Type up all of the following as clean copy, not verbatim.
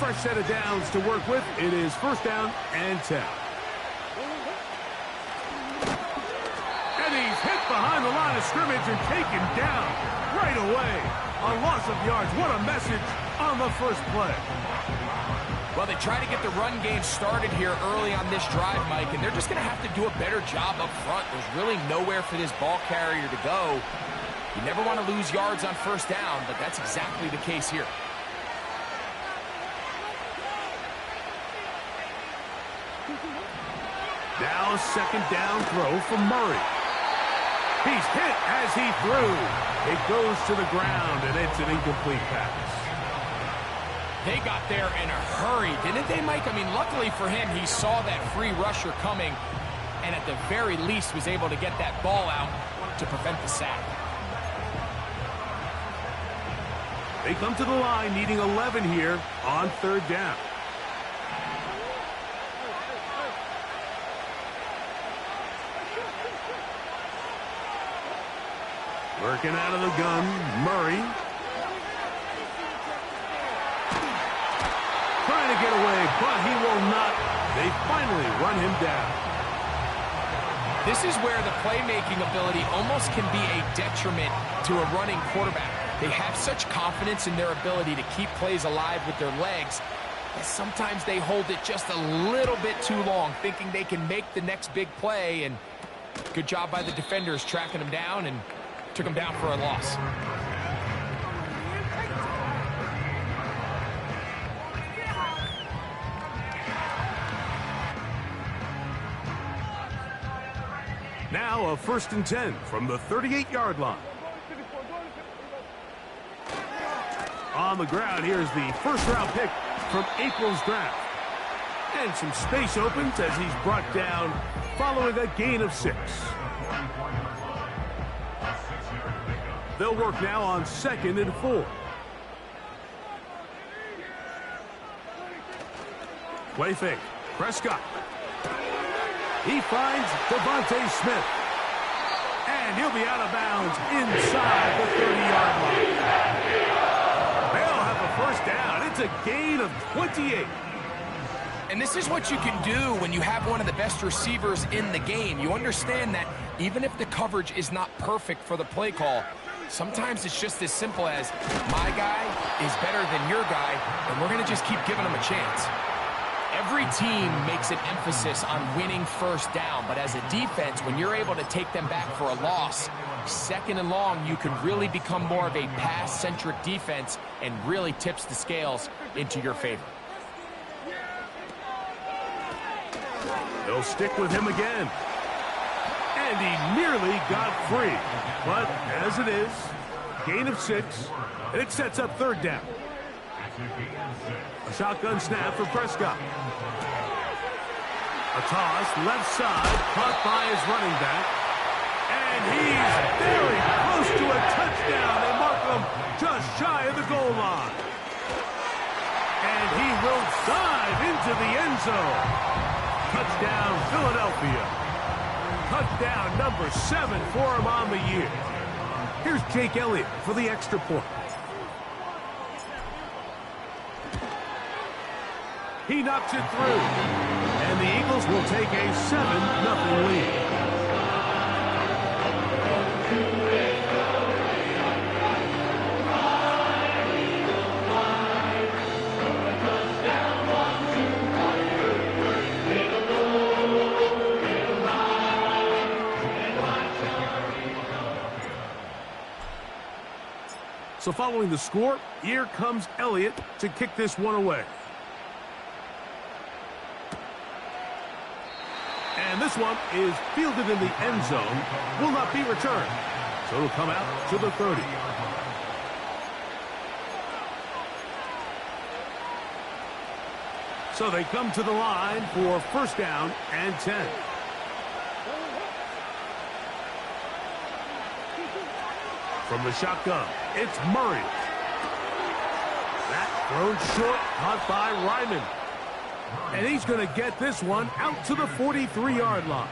fresh set of downs to work with. It is first down and 10. And he's hit behind the line of scrimmage and taken down right away. A loss of yards. What a message on the first play. Well, they try to get the run game started here early on this drive, Mike, and they're just going to have to do a better job up front. There's really nowhere for this ball carrier to go. You never want to lose yards on first down, but that's exactly the case here. Now a second down throw from Murray. He's hit as he threw. It goes to the ground, and it's an incomplete pass. They got there in a hurry, didn't they, Mike? I mean, luckily for him, he saw that free rusher coming, and at the very least was able to get that ball out to prevent the sack. They come to the line needing 11 here on third down. Working out of the gun, Murray. Trying to get away, but he will not. They finally run him down. This is where the playmaking ability almost can be a detriment to a running quarterback. They have such confidence in their ability to keep plays alive with their legs that sometimes they hold it just a little bit too long, thinking they can make the next big play, and good job by the defenders tracking them down and took him down for a loss. Now a 1st and 10 from the 38-yard line. On the ground, here's the first-round pick from April's draft. And some space opens as he's brought down following a gain of 6. They'll work now on 2nd and 4. Play fake. Prescott. He finds Devontae Smith. And he'll be out of bounds inside the 30-yard line. They'll have a first down. It's a gain of 28. And this is what you can do when you have one of the best receivers in the game. You understand that even if the coverage is not perfect for the play call, sometimes it's just as simple as my guy is better than your guy, and we're going to just keep giving him a chance. Every team makes an emphasis on winning first down, but as a defense, when you're able to take them back for a loss, 2nd and long, you can really become more of a pass-centric defense and really tips the scales into your favor. They'll stick with him again. And he nearly got free. But as it is, gain of 6, and it sets up 3rd down. A shotgun snap for Prescott. A toss, left side, caught by his running back. And he's very close to a touchdown. They mark him just shy of the goal line. And he will dive into the end zone. Touchdown, Philadelphia. Touchdown number 7 for him on the year. Here's Jake Elliott for the extra point. He knocks it through. And the Eagles will take a 7-0 lead. So following the score, here comes Elliott to kick this one away. And this one is fielded in the end zone, will not be returned. So it'll come out to the 30. So they come to the line for first down and 10. From the shotgun, it's Murray. That thrown short, caught by Ryman. And he's going to get this one out to the 43-yard line.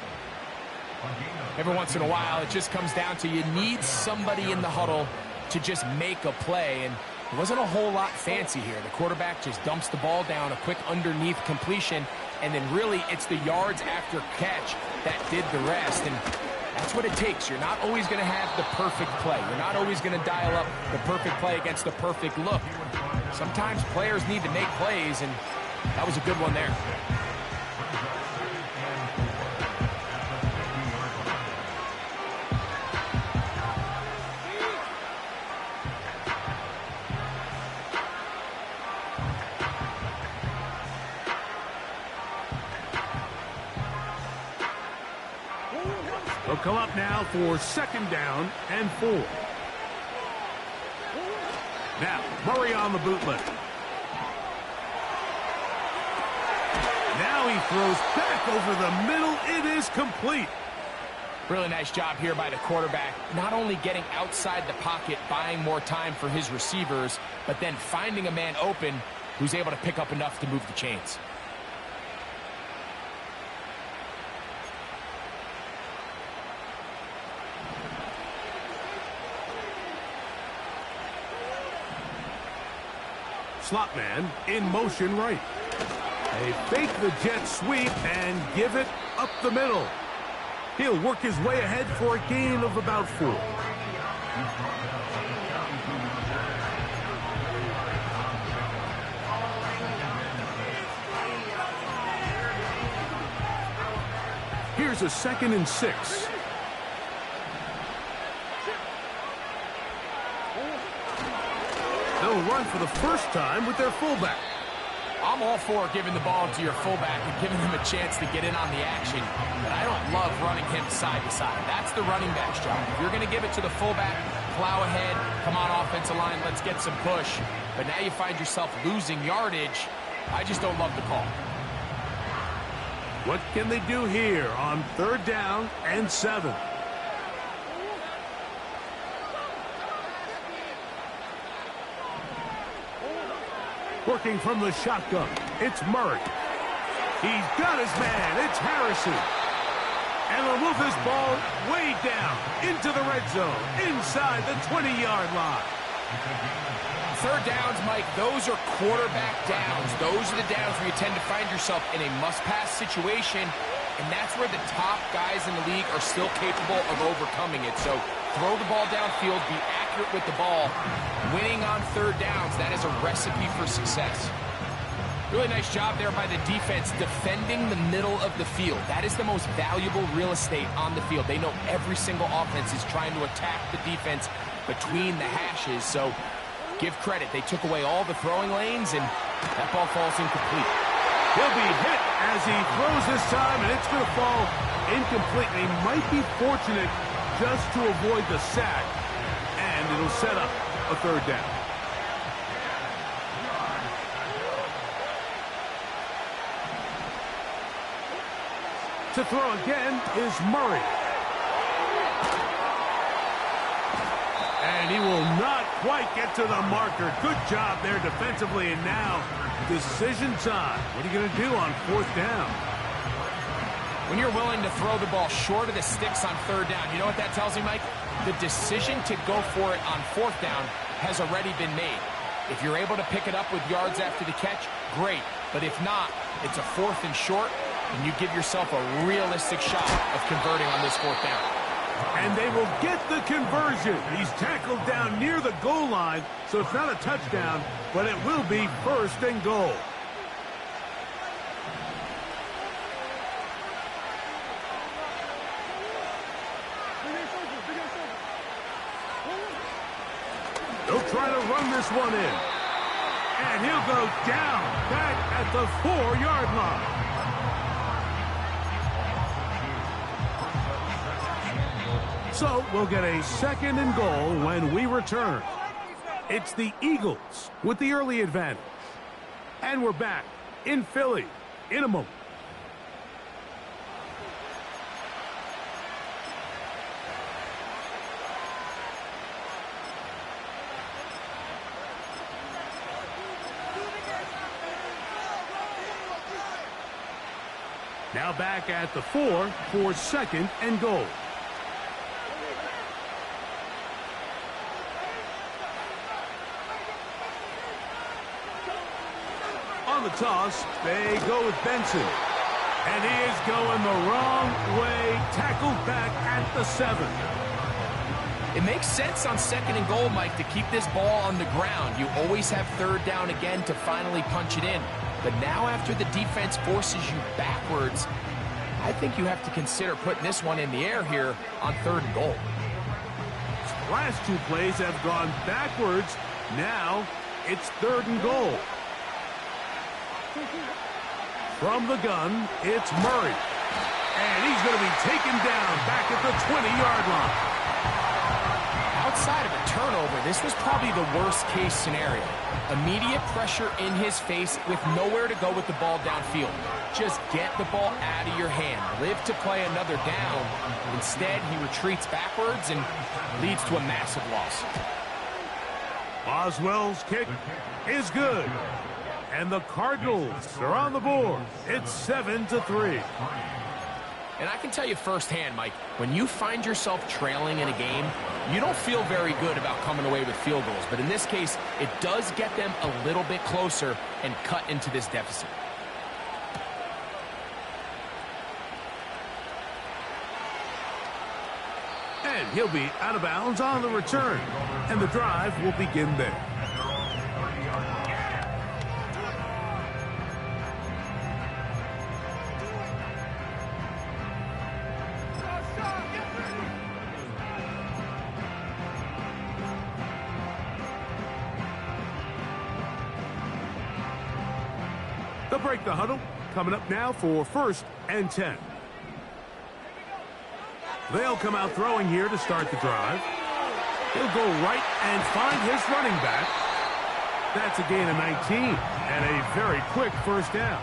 Every once in a while, it just comes down to you need somebody in the huddle to just make a play. And It wasn't a whole lot fancy here. The quarterback just dumps the ball down, a quick underneath completion, and then really it's the yards after catch that did the rest. And that's what it takes. You're not always going to have the perfect play. You're not always going to dial up the perfect play against the perfect look. Sometimes players need to make plays, and that was a good one there. They'll come up now for 2nd down and 4. Now, Murray on the bootleg. Now he throws back over the middle. It is complete. Really nice job here by the quarterback, not only getting outside the pocket, buying more time for his receivers, but then finding a man open who's able to pick up enough to move the chains. Slot man in motion right. They fake the jet sweep and give it up the middle. He'll work his way ahead for a gain of about 4. Here's a 2nd and 6. They'll run for the first time with their fullback. I'm all for giving the ball to your fullback and giving him a chance to get in on the action, but I don't love running him side to side. That's the running back's job. If you're going to give it to the fullback, plow ahead, come on offensive line, let's get some push. But now you find yourself losing yardage. I just don't love the call. What can they do here on 3rd down and 7? Working from the shotgun, it's Murray. He's got his man, it's Harrison. And they'll move this ball way down into the red zone, inside the 20-yard line. 3rd downs, Mike, those are quarterback downs. Those are the downs where you tend to find yourself in a must-pass situation, and that's where the top guys in the league are still capable of overcoming it. So throw the ball downfield, be accurate with the ball. Winning on 3rd downs, that is a recipe for success. Really nice job there by the defense defending the middle of the field. That is the most valuable real estate on the field. They know every single offense is trying to attack the defense between the hashes, so give credit. They took away all the throwing lanes, and that ball falls incomplete. He'll be hit as he throws this time, and it's going to fall incomplete. They might be fortunate just to avoid the sack, and it'll set up a 3rd down. To throw again is Murray. And he will not quite get to the marker. Good job there defensively, and now decision time. What are you going to do on 4th down? When you're willing to throw the ball short of the sticks on 3rd down, you know what that tells me, Mike? The decision to go for it on 4th down has already been made. If you're able to pick it up with yards after the catch, great. But if not, it's a 4th and short, and you give yourself a realistic shot of converting on this 4th down. And they will get the conversion. He's tackled down near the goal line, so it's not a touchdown, but it will be 1st and goal. They'll try to run this one in. And he'll go down back at the 4-yard line. So we'll get a 2nd and goal when we return. It's the Eagles with the early advantage. And we're back in Philly in a moment. Now back at the 4 for 2nd and goal. toss. They go with Benson. And he is going the wrong way. Tackled back at the 7. It makes sense on 2nd and goal, Mike, to keep this ball on the ground. You always have 3rd down again to finally punch it in. But now after the defense forces you backwards, I think you have to consider putting this one in the air here on 3rd and goal. Last 2 plays have gone backwards. Now it's 3rd and goal. From the gun, it's Murray. And he's going to be taken down back at the 20-yard line. Outside of a turnover, this was probably the worst-case scenario. Immediate pressure in his face with nowhere to go with the ball downfield. Just get the ball out of your hand. Live to play another down. Instead, he retreats backwards and leads to a massive loss. Boswell's kick is good. And the Cardinals are on the board. It's 7-3. And I can tell you firsthand, Mike, when you find yourself trailing in a game, you don't feel very good about coming away with field goals. But in this case, it does get them a little bit closer and cut into this deficit. And he'll be out of bounds on the return. And the drive will begin there. They'll break the huddle. Coming up now for 1st and 10. They'll come out throwing here to start the drive. He'll go right and find his running back. That's a gain of 19 and a very quick 1st down.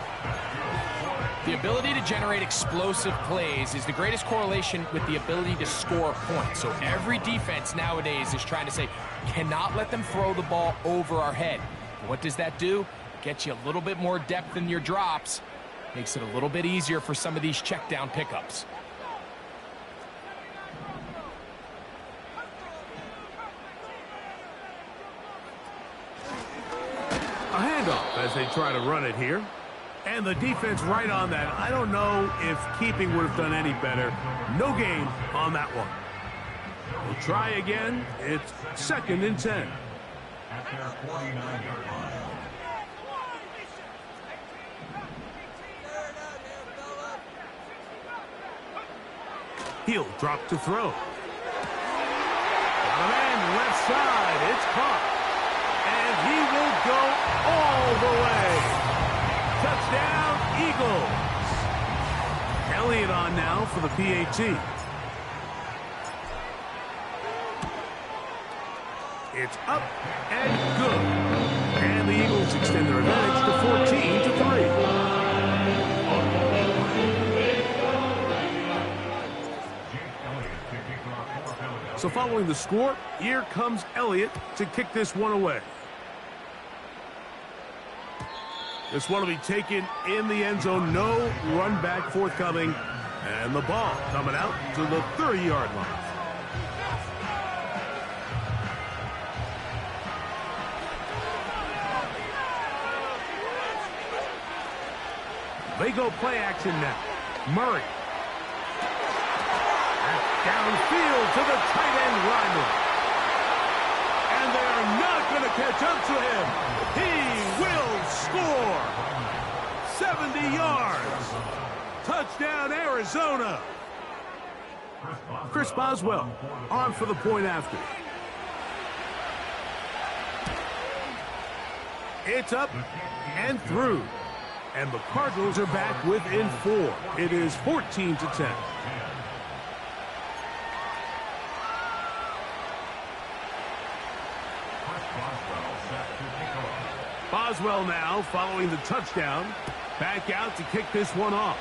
The ability to generate explosive plays is the greatest correlation with the ability to score points. So every defense nowadays is trying to say, cannot let them throw the ball over our head. What does that do? Gets you a little bit more depth in your drops. Makes it a little bit easier for some of these check down pickups. A handoff as they try to run it here. And the defense right on that. I don't know if keeping would have done any better. No gain on that one. We'll try again. It's 2nd and 10. At their 49-yard line. He'll drop to throw. Got a man left side. It's caught. And he will go all the way. Touchdown, Eagles. Elliott on now for the PAT. It's up and good. And the Eagles extend their advantage to 14-3. So following the score, here comes Elliott to kick this one away. This one will be taken in the end zone. No run back forthcoming. And the ball coming out to the 30-yard line. They go play action now. Murray. Downfield to the tight end Ryman. And they're not going to catch up to him. He will score. 70 yards. Touchdown, Arizona. Chris Boswell on for the point after. It's up and through. And the Cardinals are back within 4. It is 14-10. Boswell now following the touchdown. Back out to kick this one off.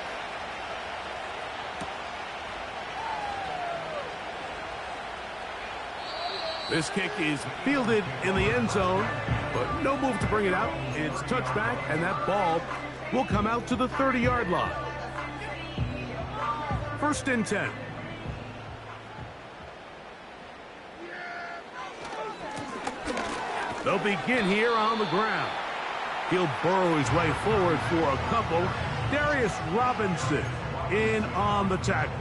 This kick is fielded in the end zone, but no move to bring it out. It's touchback, and that ball will come out to the 30-yard line. 1st and 10. They'll begin here on the ground. He'll burrow his way forward for a couple. Darius Robinson in on the tackle.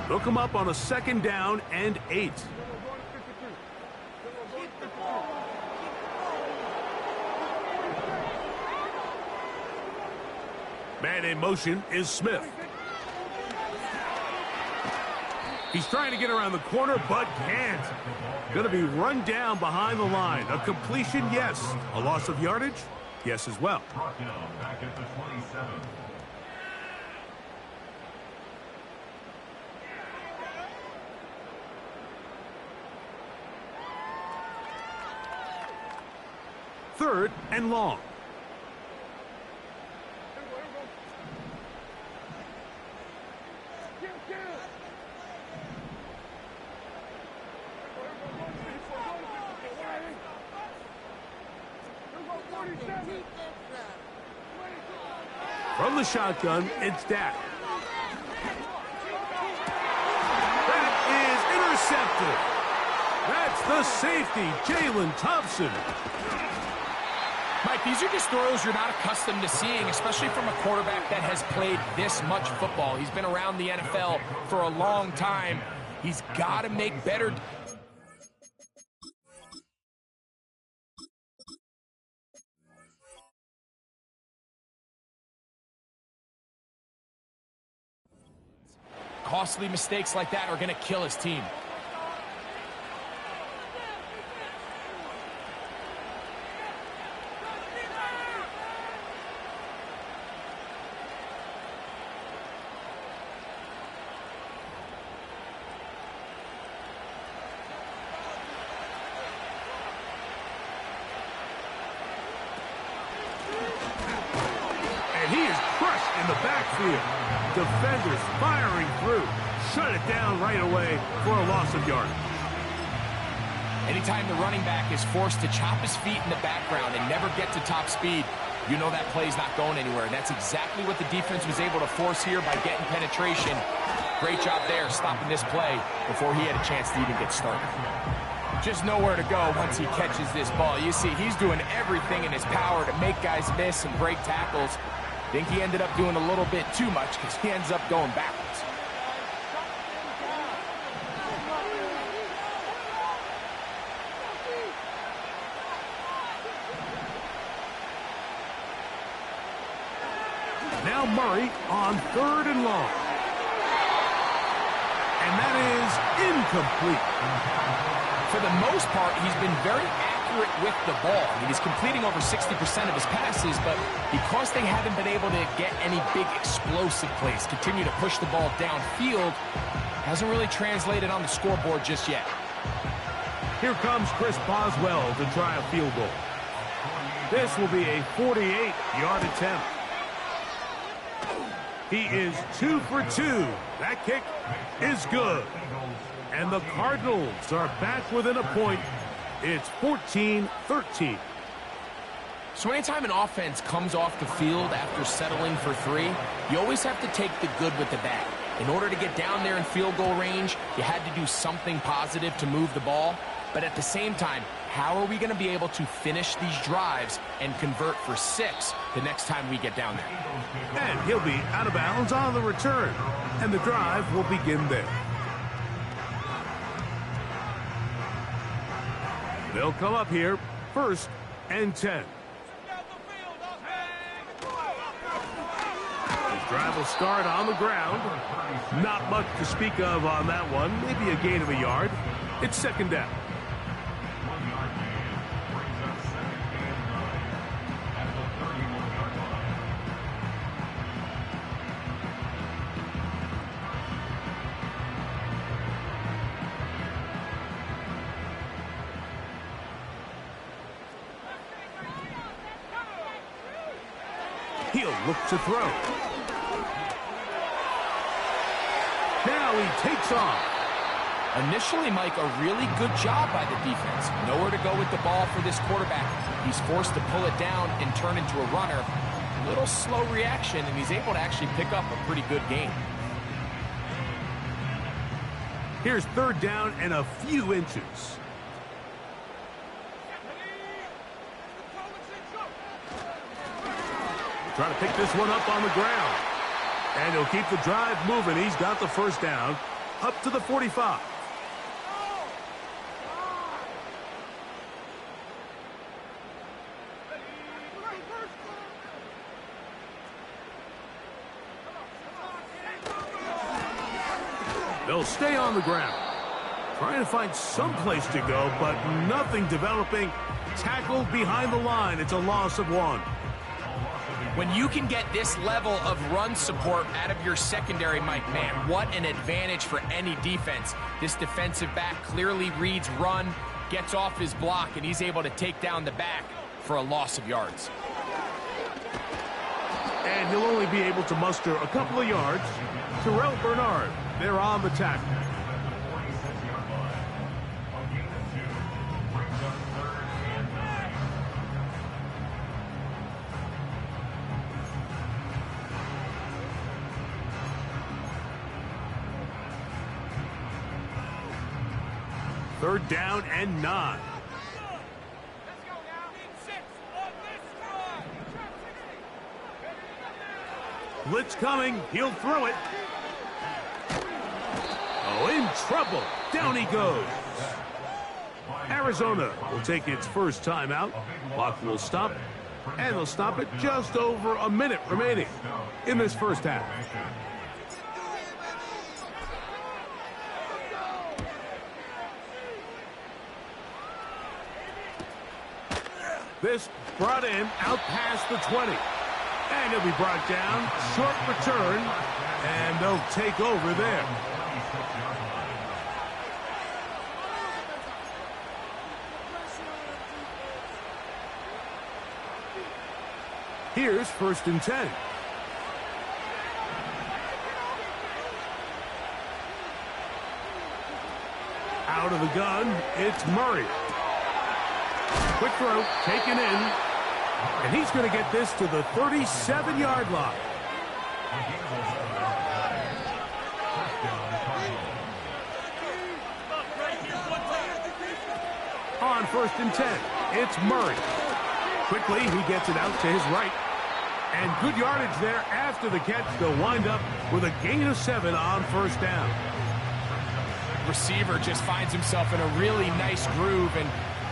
Look him up on a 2nd down and 8. Man in motion is Smith. He's trying to get around the corner, but can't. Going to be run down behind the line. A completion, yes. A loss of yardage, yes as well. Brought down back at the 27. Third and long. From the shotgun, it's Dak. That is intercepted. That's the safety, Jalen Thompson. Mike, these are just throws you're not accustomed to seeing, especially from a quarterback that has played this much football. He's been around the NFL for a long time. He's got to make better. Costly mistakes like that are going to kill his team. And he is crushed in the backfield. Defenders firing through. Shut it down right away for a loss of yardage. Anytime the running back is forced to chop his feet in the background and never get to top speed, you know that play's not going anywhere. And that's exactly what the defense was able to force here by getting penetration. Great job there stopping this play before he had a chance to even get started. Just nowhere to go once he catches this ball. You see, he's doing everything in his power to make guys miss and break tackles. Think he ended up doing a little bit too much because he ends up going backwards. Now Murray on 3rd and long. And that is incomplete. For the most part, he's been very accurate with the ball. I mean, he's completing over 60% of his passes, but because they haven't been able to get any big explosive plays, continue to push the ball downfield, hasn't really translated on the scoreboard just yet. Here comes Chris Boswell to try a field goal. This will be a 48-yard attempt. He is 2 for 2. That kick is good. And the Cardinals are back within a point. It's 14-13. So anytime an offense comes off the field after settling for 3, you always have to take the good with the bad. In order to get down there in field goal range, you had to do something positive to move the ball. But at the same time, how are we going to be able to finish these drives and convert for 6 the next time we get down there? And he'll be out of bounds on the return. And the drive will begin there. They'll come up here, 1st and 10. His drive will start on the ground. Not much to speak of on that one. Maybe a gain of a yard. It's 2nd down. He'll look to throw. Now he takes off. Initially, Mike, a really good job by the defense. Nowhere to go with the ball for this quarterback. He's forced to pull it down and turn into a runner. A little slow reaction, and he's able to actually pick up a pretty good game. Here's third down and a few inches. Trying to pick this one up on the ground. And he'll keep the drive moving. He's got the first down up to the 45. They'll stay on the ground. Trying to find some place to go, but nothing developing. Tackled behind the line. It's a loss of 1. When you can get this level of run support out of your secondary, Mike, man, what an advantage for any defense. This defensive back clearly reads run, gets off his block, and he's able to take down the back for a loss of yards. And he'll only be able to muster a couple of yards. Terrell Bernard, they're on the tackle. Third down and 9. Blitz coming. He'll throw it. Oh, in trouble. Down he goes. Arizona will take its first timeout. Clock will stop. And they'll stop it just over a minute remaining in this first half. This brought in out past the 20. And he'll be brought down. Short return. And they'll take over there. Here's 1st and 10. Out of the gun, it's Murray. Quick throw, taken in. And he's going to get this to the 37-yard line. On 1st and 10, it's Murray. Quickly, he gets it out to his right. And good yardage there after the catch. They'll wind up with a gain of 7 on 1st down. Receiver just finds himself in a really nice groove, and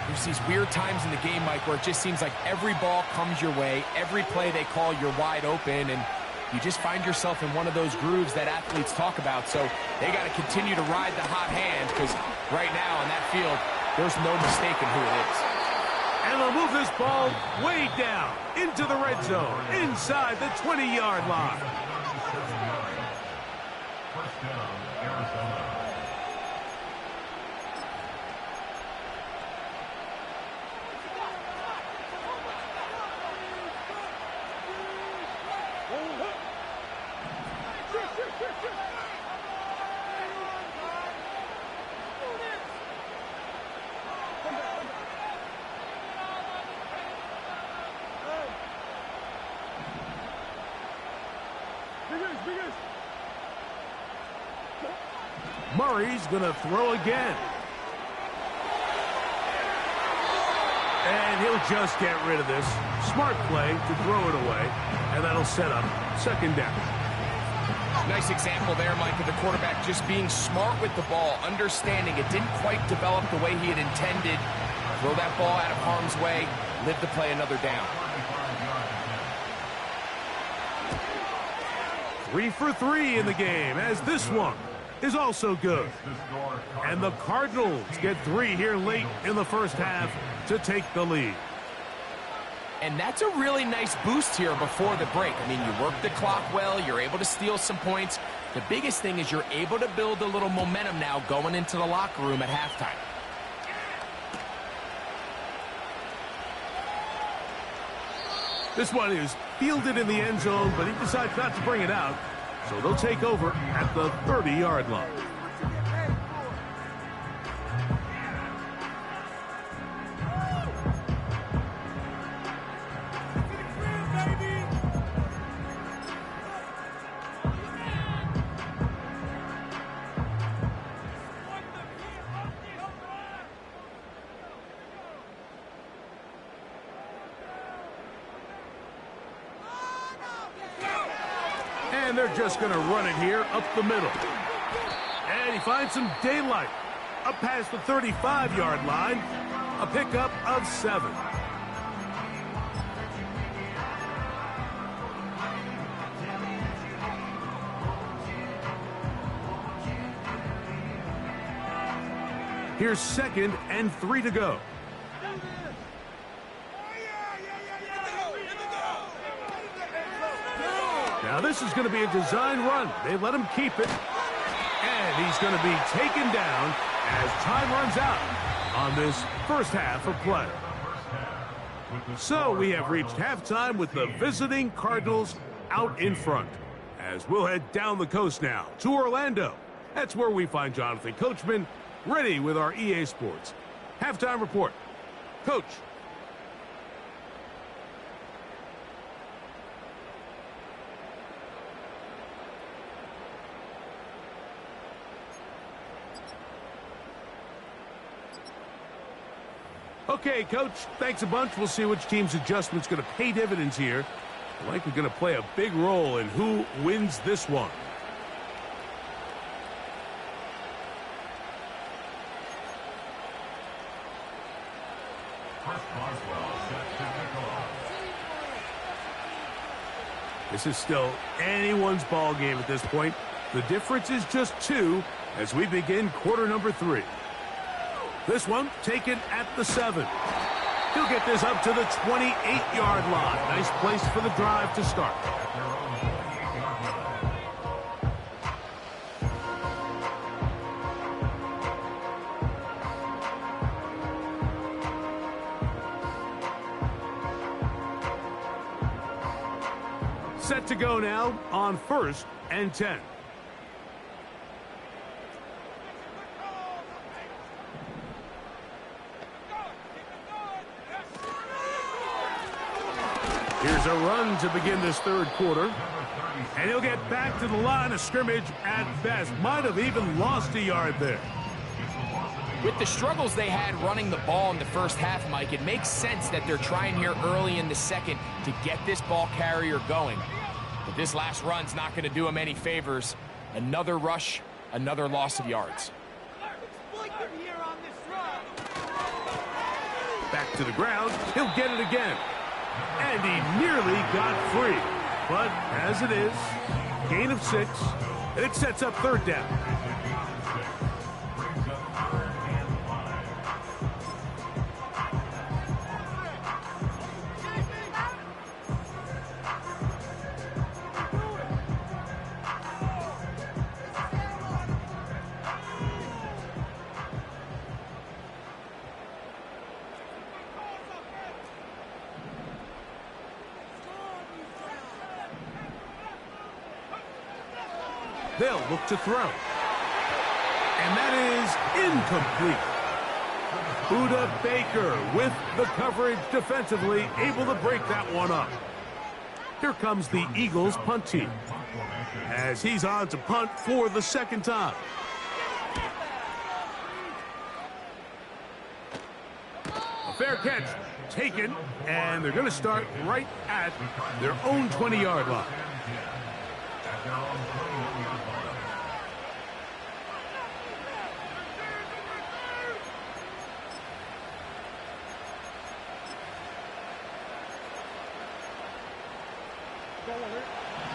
there's these weird times in the game, Mike, where it just seems like every ball comes your way. Every play they call, you're wide open, and you just find yourself in one of those grooves that athletes talk about. So they got to continue to ride the hot hand, because right now on that field, there's no mistaking who it is. And they'll move this ball way down into the red zone, inside the 20-yard line. First down, Arizona. Murray's going to throw again. And he'll just get rid of this. Smart play to throw it away. And that'll set up 2nd down. Nice example there, Mike, of the quarterback just being smart with the ball, understanding it didn't quite develop the way he had intended. Throw that ball out of harm's way, live to play another down. 3 for 3 in the game, as this one is also good. And the Cardinals get 3 here late in the first half to take the lead. And that's a really nice boost here before the break. I mean, you work the clock well, you're able to steal some points. The biggest thing is you're able to build a little momentum now going into the locker room at halftime. This one is fielded in the end zone, but he decides not to bring it out. So they'll take over at the 30-yard line. And they're just going to run it here up the middle. And he finds some daylight. Up past the 35-yard line. A pickup of 7. Here's 2nd and 3 to go. Now this is going to be a design run. They let him keep it. And he's going to be taken down as time runs out on this first half of play. So we have reached halftime with the visiting Cardinals out in front. As we'll head down the coast now to Orlando. That's where we find Jonathan Coachman ready with our EA Sports halftime report. Coach. Okay, Coach, thanks a bunch. We'll see which team's adjustment's going to pay dividends here. Likely going to play a big role in who wins this one. This is still anyone's ball game at this point. The difference is just 2 as we begin quarter number 3. This one taken at the 7. He'll get this up to the 28-yard line. Nice place for the drive to start. Set to go now on 1st and 10. Here's a run to begin this 3rd quarter. And he'll get back to the line of scrimmage at best. Might have even lost a yard there. With the struggles they had running the ball in the first half, Mike, it makes sense that they're trying here early in the 2nd to get this ball carrier going. But this last run's not going to do him any favors. Another rush, another loss of yards. Back to the ground. He'll get it again. And he nearly got free. But as it is, gain of 6, and it sets up 3rd down. They'll look to throw. And that is incomplete. Buda Baker with the coverage defensively, able to break that one up. Here comes the Eagles punt team, as he's on to punt for the 2nd time. A fair catch taken, and they're going to start right at their own 20-yard line.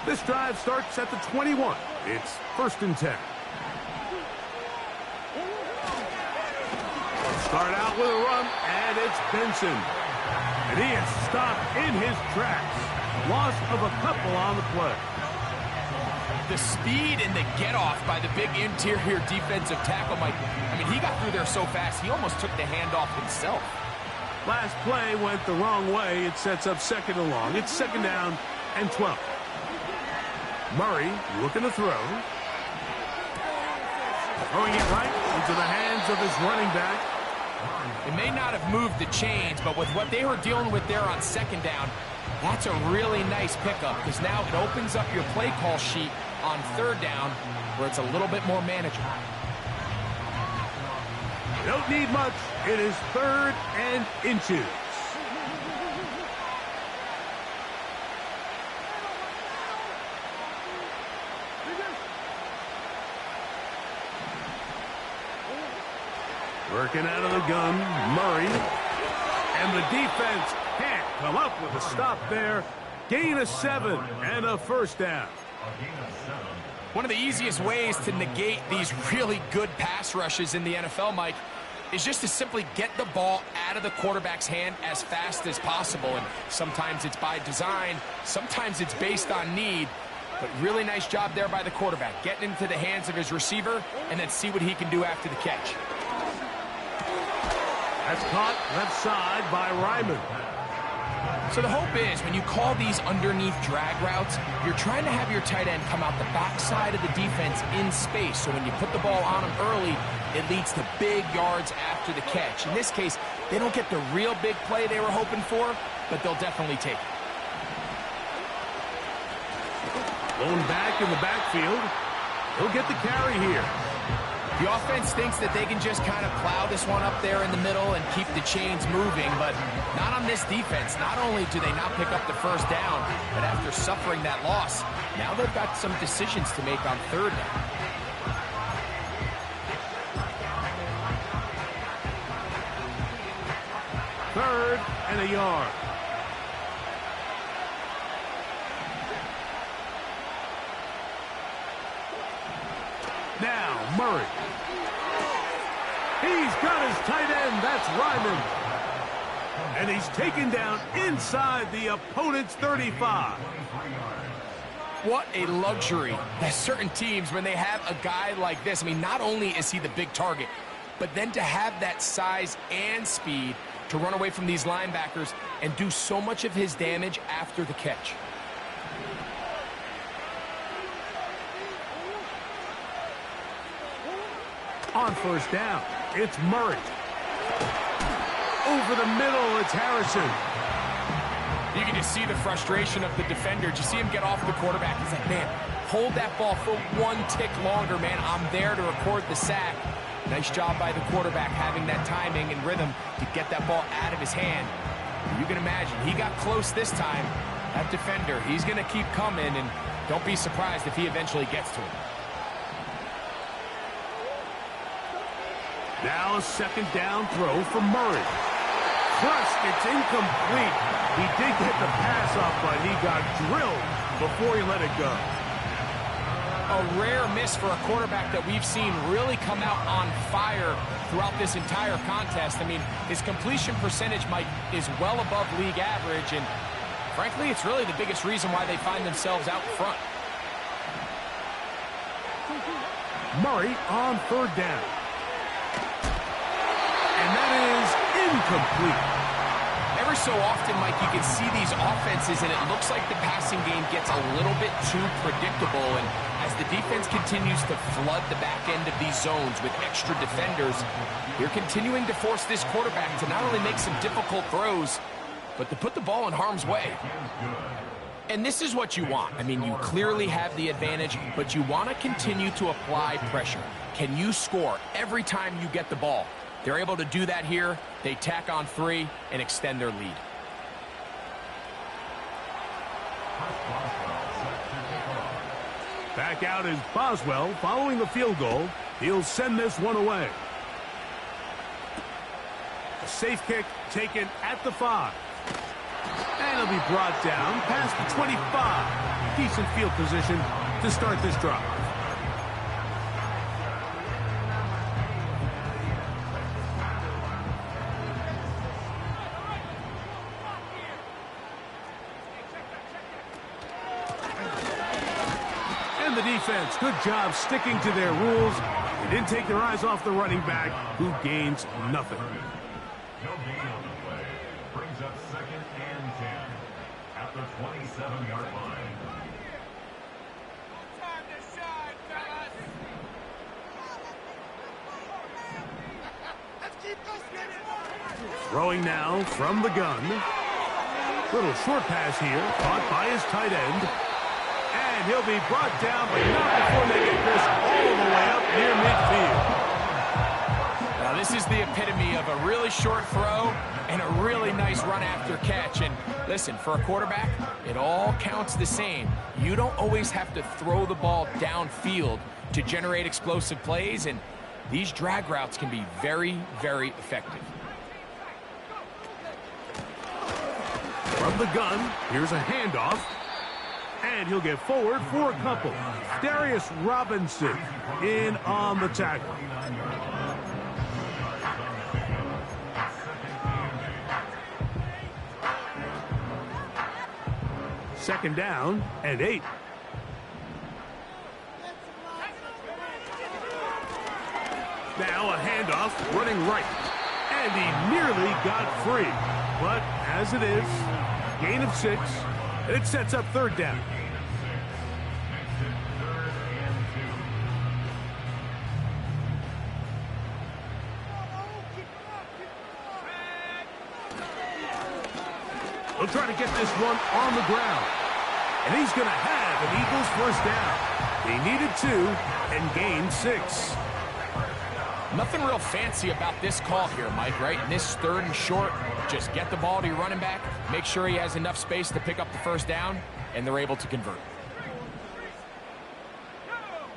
This drive starts at the 21. It's 1st and 10. Start out with a run, and it's Benson. And he is stopped in his tracks. Loss of a couple on the play. The speed and the get-off by the big interior defensive tackle, Mike. I mean, he got through there so fast, he almost took the handoff himself. Last play went the wrong way. It sets up 2nd and long. It's 2nd down and 12. Murray looking to throw. Throwing it right into the hands of his running back. It may not have moved the chains, but with what they were dealing with there on 2nd down, that's a really nice pickup because now it opens up your play call sheet on 3rd down where it's a little bit more manageable. You don't need much. It is 3rd and inches. Working out of the gun, Murray. And the defense can't come up with a stop there. Gain of 7 and a first down. One of the easiest ways to negate these really good pass rushes in the NFL, Mike, is just to simply get the ball out of the quarterback's hand as fast as possible. And sometimes it's by design, sometimes it's based on need. But really nice job there by the quarterback, getting into the hands of his receiver and then see what he can do after the catch. That's caught left side by Ryman. So the hope is when you call these underneath drag routes, you're trying to have your tight end come out the backside of the defense in space. So when you put the ball on him early, it leads to big yards after the catch. In this case, they don't get the real big play they were hoping for, but they'll definitely take it. Going back in the backfield. He'll get the carry here. The offense thinks that they can just kind of plow this one up there in the middle and keep the chains moving, but not on this defense. Not only do they not pick up the first down, but after suffering that loss, now they've got some decisions to make on third down. Third and a yard. Now, Murray. He's got his tight end. That's Ryman. And he's taken down inside the opponent's 35. What a luxury that certain teams, when they have a guy like this, I mean, not only is he the big target, but then to have that size and speed to run away from these linebackers and do so much of his damage after the catch. On first down, it's Murray. Over the middle, it's Harrison. You can just see the frustration of the defender. Did you see him get off the quarterback? He's like, man, hold that ball for one tick longer, man. I'm there to record the sack. Nice job by the quarterback having that timing and rhythm to get that ball out of his hand. You can imagine, he got close this time. That defender, he's going to keep coming, and don't be surprised if he eventually gets to him. Now a second down throw for Murray. First, it's incomplete. He did get the pass off, but he got drilled before he let it go. A rare miss for a quarterback that we've seen really come out on fire throughout this entire contest. I mean, his completion percentage, Mike, is well above league average, and frankly, it's really the biggest reason why they find themselves out front. Murray on third down. And that is incomplete. Every so often, Mike, you can see these offenses, and it looks like the passing game gets a little bit too predictable. And as the defense continues to flood the back end of these zones with extra defenders, you're continuing to force this quarterback to not only make some difficult throws, but to put the ball in harm's way. And this is what you want. I mean, you clearly have the advantage, but you want to continue to apply pressure. Can you score every time you get the ball? They're able to do that here. They tack on 3 and extend their lead. Back out is Boswell following the field goal. He'll send this one away. A safe kick taken at the 5. And he'll be brought down past the 25. Decent field position to start this drive. And the defense, good job sticking to their rules. They didn't take their eyes off the running back, who gains nothing. No gain on the play. Brings up 2nd and 10 at the 27-yard line. Time to shine, fellas. Let's keep this getting. Throwing now from the gun. Little short pass here, caught by his tight end. And he'll be brought down, but not before they get this all the way up near midfield. Now, this is the epitome of a really short throw and a really nice run after catch. And listen, for a quarterback, it all counts the same. You don't always have to throw the ball downfield to generate explosive plays, and These drag routes can be very, very effective. From the gun, here's a handoff. And he'll get forward for a couple. Darius Robinson in on the tackle. Second down and 8. Now a handoff running right. And he nearly got free. But as it is, gain of 6. And it sets up third down. He'll try to get this one on the ground. And he's going to have an Eagles first down. He needed 2 and gained 6. Nothing real fancy about this call here, Mike, right? In this third and short, just get the ball to your running back, make sure he has enough space to pick up the first down, and they're able to convert.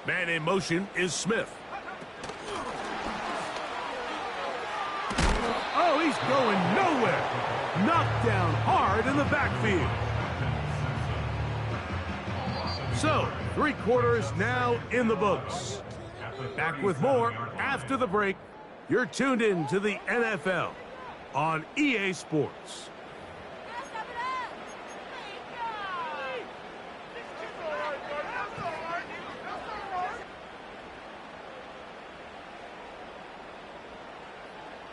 Man in motion is Smith. Oh, he's going nowhere. Knocked down hard in the backfield. So, 3 quarters now in the books. Back with more after the break. You're tuned in to the NFL on EA Sports.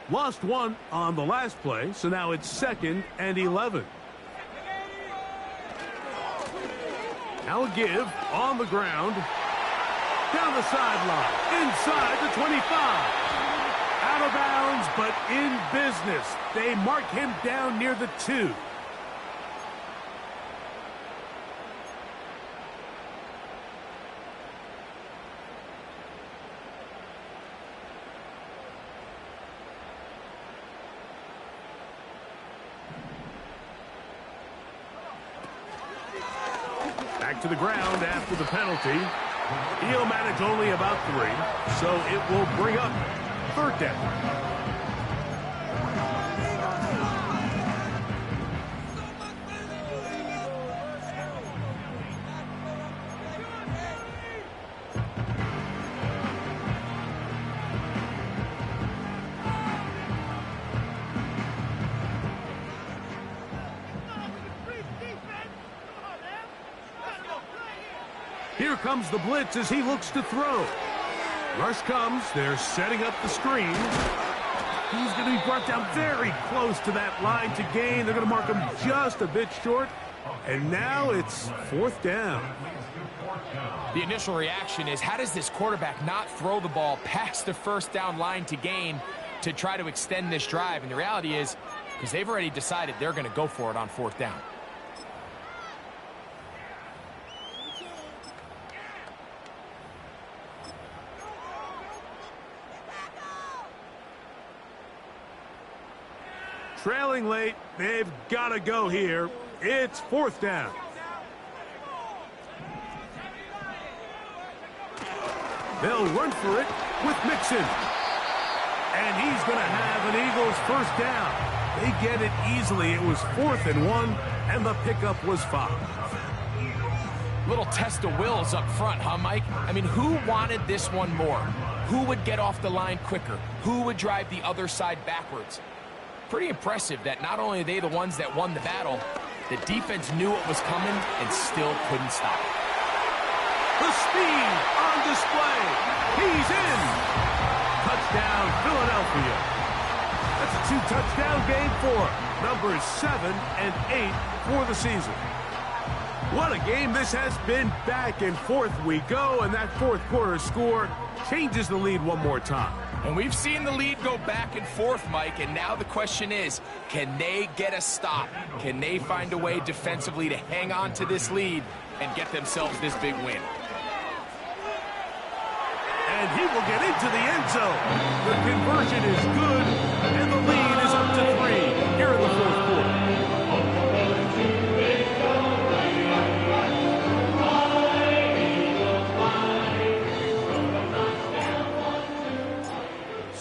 Lost 1 on the last play, so now it's 2nd and 11. Now a give on the ground. Down the sideline, inside the 25. Out of bounds, but in business. They mark him down near the 2. Back to the ground after the penalty. He'll manage only about 3, so it will bring up third down. Here comes the blitz as he looks to throw. Rush comes. They're setting up the screen. He's going to be brought down very close to that line to gain. They're going to mark him just a bit short. And now it's 4th down. The initial reaction is, how does this quarterback not throw the ball past the first down line to gain to try to extend this drive? And the reality is, because they've already decided they're going to go for it on 4th down. Trailing late, they've got to go here. It's 4th down. They'll run for it with Mixon. And he's going to have an Eagles first down. They get it easily. It was 4th and 1, and the pickup was 5. Little test of wills up front, huh, Mike? I mean, who wanted this one more? Who would get off the line quicker? Who would drive the other side backwards? Pretty impressive that not only are they the ones that won the battle, the defense knew what was coming and still couldn't stop it. The speed on display. He's in. Touchdown, Philadelphia. That's a 2-touchdown game for numbers 7 and 8 for the season. What a game this has been. Back and forth we go, and that 4th quarter score changes the lead one more time. And we've seen the lead go back and forth, Mike, and now the question is, can they get a stop? Can they find a way defensively to hang on to this lead and get themselves this big win? And he will get into the end zone. The conversion is good, and the lead is up to 3 here in the 4th quarter.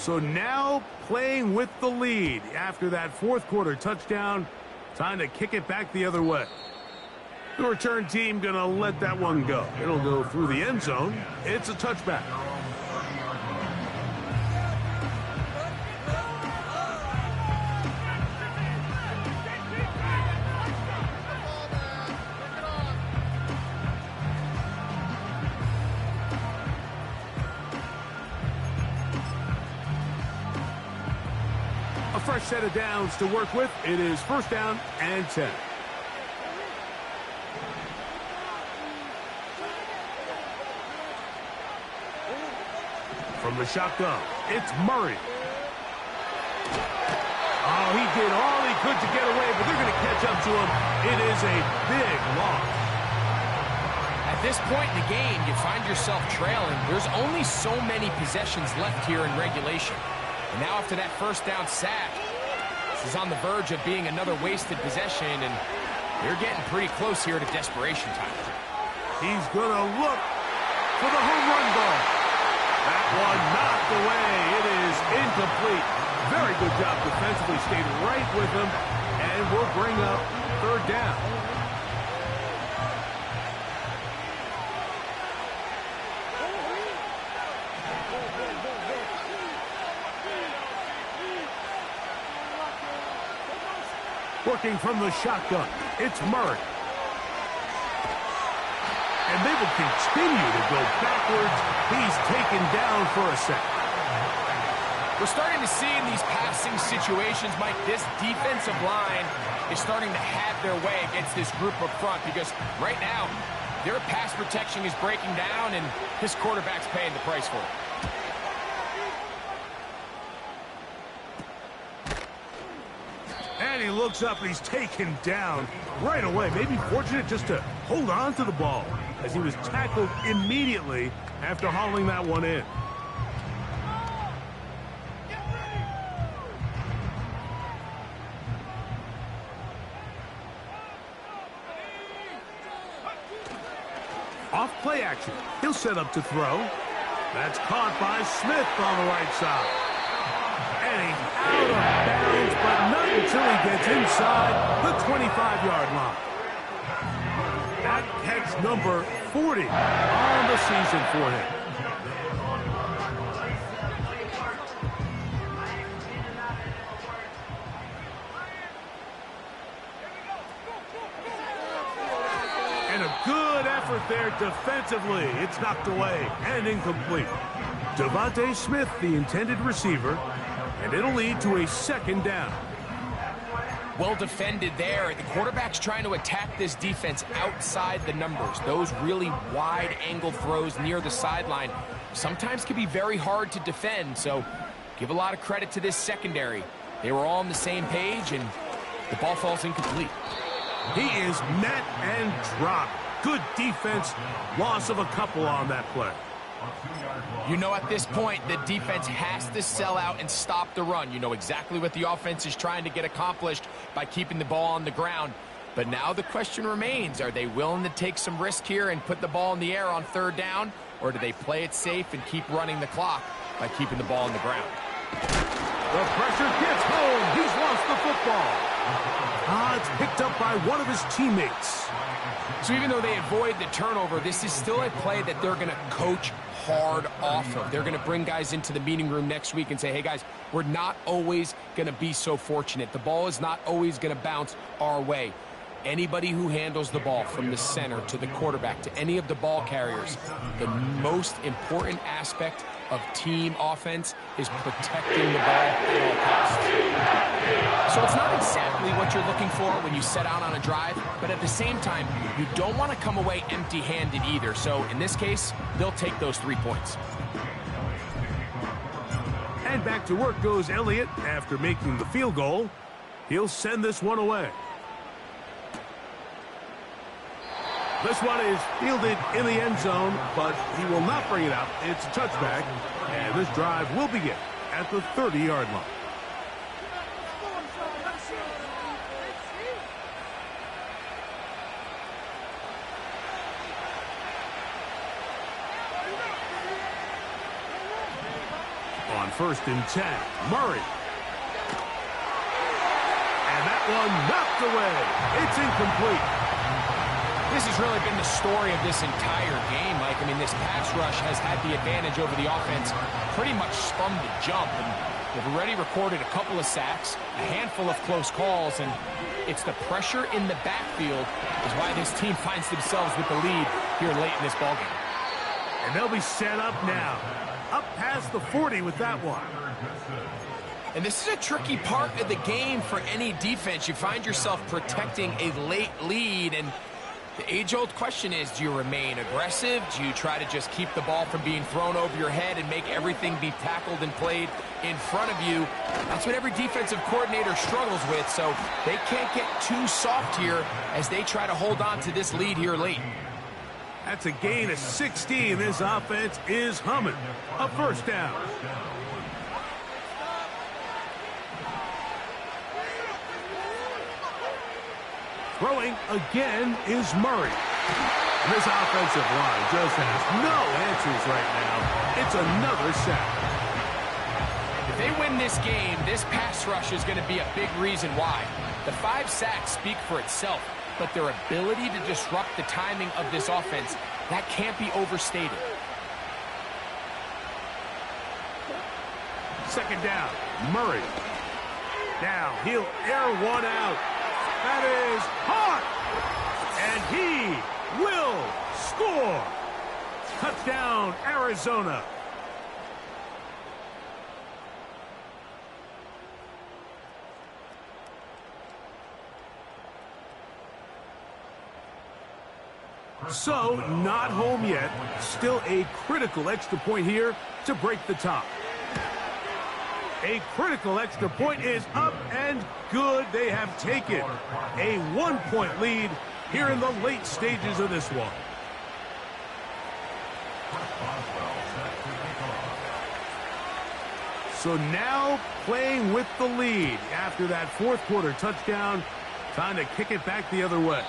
So now playing with the lead after that fourth quarter touchdown. Time to kick it back the other way. The return team going to let that one go. It'll go through the end zone. It's a touchback. A fresh set of downs to work with. It is first down and 10. From the shotgun, it's Murray. Oh, he did all he could to get away, but they're going to catch up to him. It is a big loss. At this point in the game, you find yourself trailing. There's only so many possessions left here in regulation. And now after that first down sack, this is on the verge of being another wasted possession, and they're getting pretty close here to desperation time. He's going to look for the home run ball. That one knocked away. It is incomplete. Very good job defensively. Stayed right with him, and will bring up third down. Working from the shotgun, it's Murray. And they will continue to go backwards. He's taken down for a sack. We're starting to see in these passing situations, Mike, this defensive line is starting to have their way against this group up front because right now, their pass protection is breaking down, and this quarterback's paying the price for it. And he looks up and he's taken down right away. Maybe fortunate just to hold on to the ball as he was tackled immediately after hauling that one in. Off play action. He'll set up to throw. That's caught by Smith on the right side. And he's out of bounds, but not until he gets inside the 25-yard line. That catch number 40 on the season for him. And a good effort there defensively. It's knocked away and incomplete. Devontae Smith, the intended receiver, and it'll lead to a second down. Well defended there. The quarterback's trying to attack this defense outside the numbers. Those really wide angle throws near the sideline sometimes can be very hard to defend, so give a lot of credit to this secondary. They were all on the same page, and the ball falls incomplete. He is met and dropped. Good defense. Loss of a couple on that play. You know, at this point, the defense has to sell out and stop the run. You know exactly what the offense is trying to get accomplished by keeping the ball on the ground. But now the question remains, are they willing to take some risk here and put the ball in the air on third down? Or do they play it safe and keep running the clock by keeping the ball on the ground? The pressure gets home. He's lost the football. It's picked up by one of his teammates. So even though they avoid the turnover, this is still a play that they're going to coach hard off of. They're going to bring guys into the meeting room next week and say, hey guys, we're not always going to be so fortunate. The ball is not always going to bounce our way. Anybody who handles the ball from the center to the quarterback to any of the ball carriers, the most important aspect of team offense is protecting the ball at all costs. So it's not exactly what you're looking for when you set out on a drive, but at the same time, you don't want to come away empty-handed either. So in this case, they'll take those 3 points. And back to work goes Elliott after making the field goal. He'll send this one away. This one is fielded in the end zone, but he will not bring it out. It's a touchback, and this drive will begin at the 30-yard line. On first and 10. Murray. And that one knocked away. It's incomplete. This has really been the story of this entire game, Mike. I mean, this pass rush has had the advantage over the offense pretty much from the jump. And they've already recorded a couple of sacks, a handful of close calls, and it's the pressure in the backfield is why this team finds themselves with the lead here late in this ballgame. And they'll be set up now. Up past the 40 with that one. And this is a tricky part of the game for any defense. You find yourself protecting a late lead, and the age-old question is, do you remain aggressive? Do you try to just keep the ball from being thrown over your head and make everything be tackled and played in front of you? That's what every defensive coordinator struggles with, so they can't get too soft here as they try to hold on to this lead here late. That's a gain of 16. This offense is humming. A first down. Throwing again is Murray. This offensive line just has no answers right now. It's another sack. If they win this game, this pass rush is going to be a big reason why. The 5 sacks speak for itself, but their ability to disrupt the timing of this offense, that can't be overstated. Second down, Murray. Now he'll air one out. That is hot, and he will score. Touchdown, Arizona. So, not home yet. Still a critical extra point here to break the tie. A critical extra point is up and good. They have taken a 1-point lead here in the late stages of this one. So now playing with the lead after that fourth quarter touchdown. Time to kick it back the other way.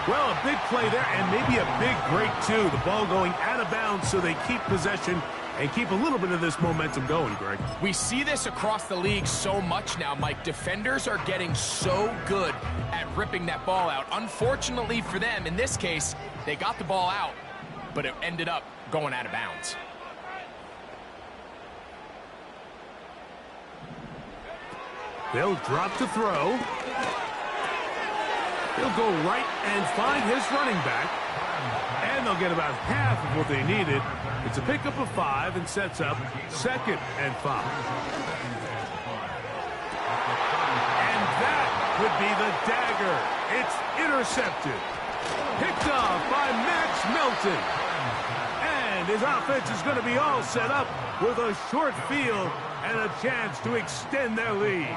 Well, a big play there, and maybe a big break, too. The ball going out of bounds, so they keep possession and keep a little bit of this momentum going, Greg. We see this across the league so much now, Mike. Defenders are getting so good at ripping that ball out. Unfortunately for them, in this case, they got the ball out, but it ended up going out of bounds. They'll drop to throw. He'll go right and find his running back. And they'll get about half of what they needed. It's a pickup of 5 and sets up 2nd and 5. And that could be the dagger. It's intercepted. Picked off by Max Melton. And his offense is going to be all set up with a short field and a chance to extend their lead.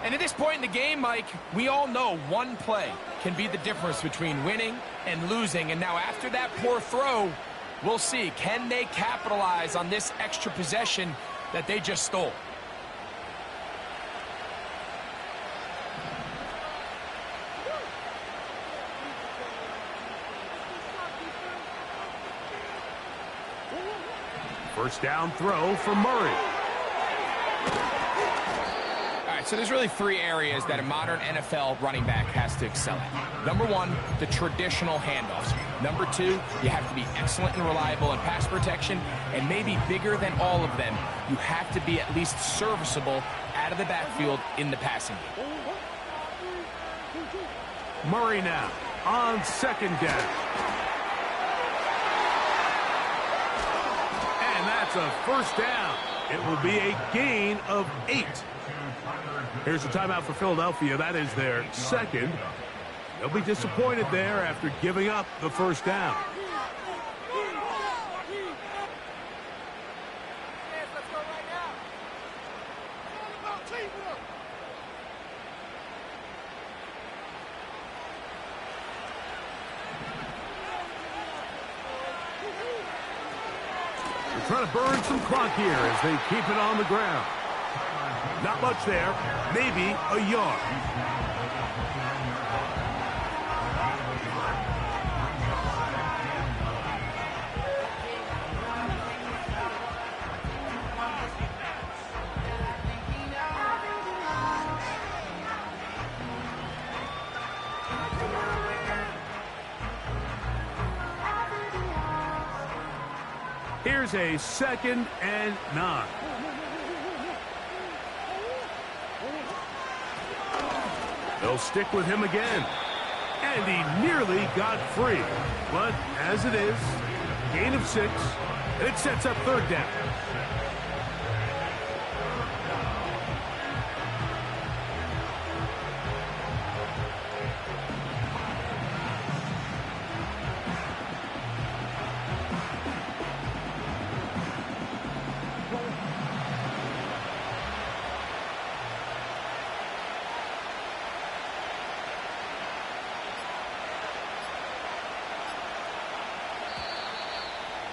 And at this point in the game, Mike, we all know one play can be the difference between winning and losing. And now after that poor throw, we'll see, can they capitalize on this extra possession that they just stole? First down throw for Murray. So there's really 3 areas that a modern NFL running back has to excel at. Number 1, the traditional handoffs. Number 2, you have to be excellent and reliable in pass protection. And maybe bigger than all of them, you have to be at least serviceable out of the backfield in the passing game. Murray now on 2nd down. And that's a first down. It will be a gain of 8. Here's a timeout for Philadelphia. That is their 2nd. They'll be disappointed there after giving up the first down. They're trying to burn some clock here as they keep it on the ground. Not much there, maybe a yard. Here's a 2nd and 9. They'll stick with him again. And he nearly got free. But as it is, gain of 6, and it sets up 3rd down.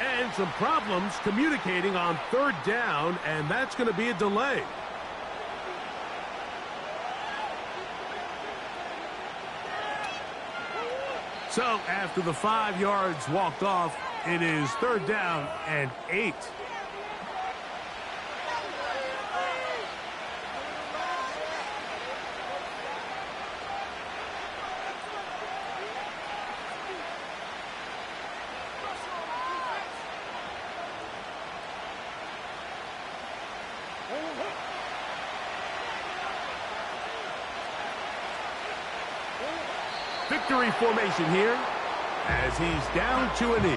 And some problems communicating on 3rd down, and that's going to be a delay. So after the 5 yards walked off, it is 3rd down and 8. Victory formation here as he's down to a knee.